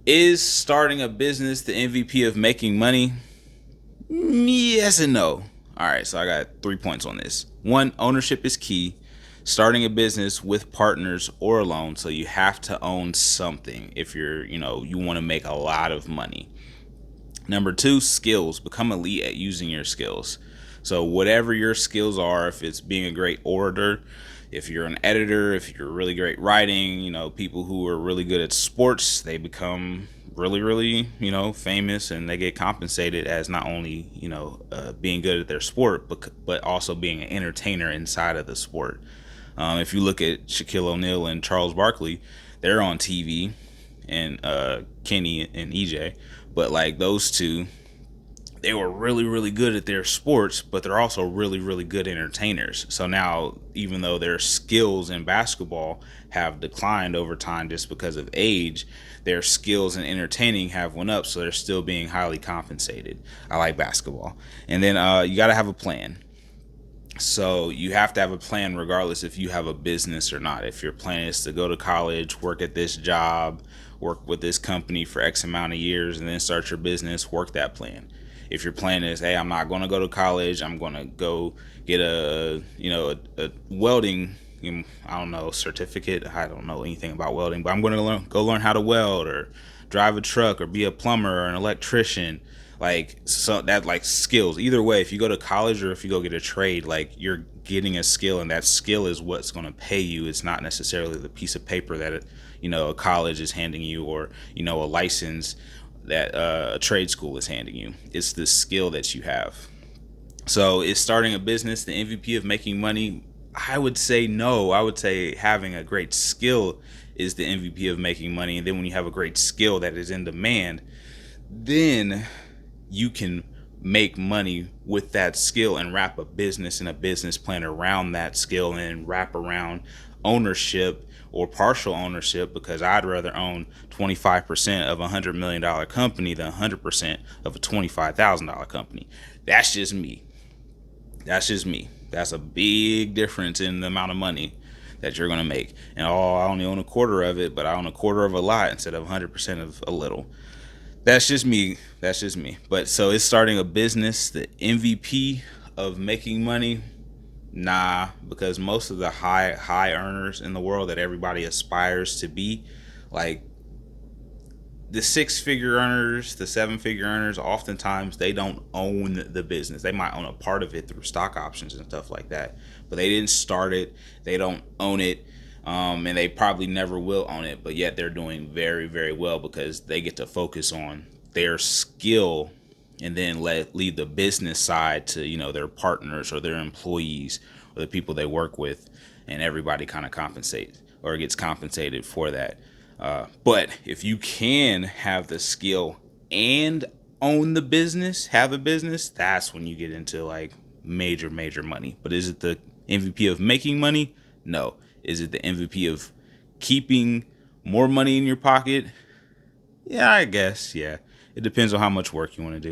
Is starting a business the MVP of making money? Yes and no. All right, so I got 3 points on this. One, ownership is key. Starting a business with partners or alone, so you have to own something if you want to make a lot of money. Number two, skills. Become elite at using your skills. So whatever your skills are, if it's being a great orator, if you're an editor, if you're really great writing, people who are really good at sports, they become really, really, famous, and they get compensated as not only, being good at their sport, but also being an entertainer inside of the sport. If you look at Shaquille O'Neal and Charles Barkley, they're on TV, and Kenny and EJ, but like those two, they were really, really good at their sports, but they're also really, really good entertainers. So now, even though their skills in basketball have declined over time just because of age, their skills in entertaining have went up, so they're still being highly compensated. I like basketball. And then you got to have a plan. So you have to have a plan regardless if you have a business or not. If your plan is to go to college, work at this job, work with this company for X amount of years, and then start your business, work that plan. If your plan is, hey, I'm not going to go to college, I'm going to go get a welding, I don't know, certificate. I don't know anything about welding, but I'm going to go learn how to weld or drive a truck or be a plumber or an electrician. Like, so that, like, skills, either way, if you go to college or if you go get a trade, like, you're getting a skill, and that skill is what's going to pay you. It's not necessarily the piece of paper that a college is handing you, or a license that a trade school is handing you. It's the skill that you have. So is starting a business the MVP of making money? I would say no. I would say having a great skill is the MVP of making money. And then when you have a great skill that is in demand, then you can make money with that skill and wrap a business and a business plan around that skill, and wrap around ownership or partial ownership, because I'd rather own 25% of $100 million company than 100% of a $25,000 company. That's just me. That's just me. That's a big difference in the amount of money that you're going to make. And I only own a quarter of it, but I own a quarter of a lot instead of 100% of a little. That's just me. That's just me. But so is starting a business the MVP of making money? Nah, because most of the high earners in the world that everybody aspires to be, like the 6-figure earners, the 7-figure earners, oftentimes they don't own the business. They might own a part of it through stock options and stuff like that, but they didn't start it. They don't own it. And they probably never will own it, but yet they're doing very, very well because they get to focus on their skill, and then leave the business side to their partners or their employees or the people they work with, and everybody kind of compensates or gets compensated for that. But if you can have the skill and own the business, have a business, that's when you get into like major, major money. But is it the MVP of making money? No. Is it the MVP of keeping more money in your pocket? Yeah, I guess. Yeah. It depends on how much work you want to do.